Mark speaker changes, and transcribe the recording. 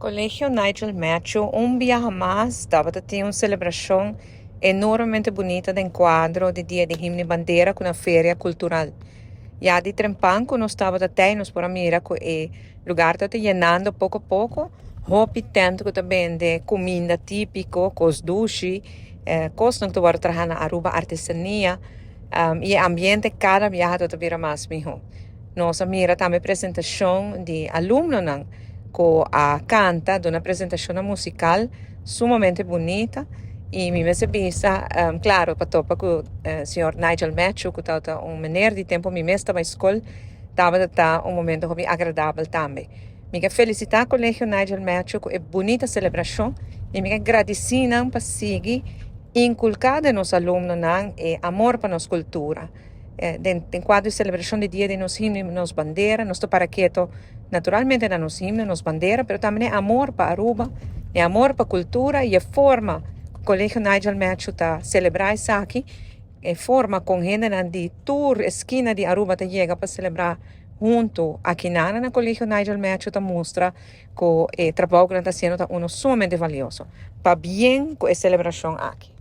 Speaker 1: Colegio Nigel Macho, un día jamás estava a ter uma celebração enormemente bonita de enquadro de Dia de Himno e Bandeira com a feria cultural. Já de Trempanco nós estava até nos por mira que o lugar está llenando pouco a pouco. Hopi tanto que também de comida típico, cos dushi, cos não estou trabalhando na Aruba artesania, e ambiente cada viagem está vira mais mijo. Nossa mira também apresentação de aluno não que canta de uma apresentação musical sumamente bonita e me visa, claro, para topa com o senhor Nigel Macho, que estava maneira de tempo, me estava na escola, estava momento muito agradável também. Me quero felicitar o Colégio Nigel Macho com a bonita celebração e me quero agradecer para seguir inculcar nos alunos amor para nossa cultura. Em quadro de celebração de dia de nos himnos e nos bandeira, nós para quieto naturalmente na nos himnos, nos bandeira, mas também amor para Aruba, amor para a cultura e a forma que o Colégio Nigel Macho está celebrar isso aqui, a forma com gente de tour esquina de Aruba te chega para celebrar junto aqui na Colégio Nigel Macho te mostra que o trabalho que está sendo sumamente valioso para bem com a celebração aqui.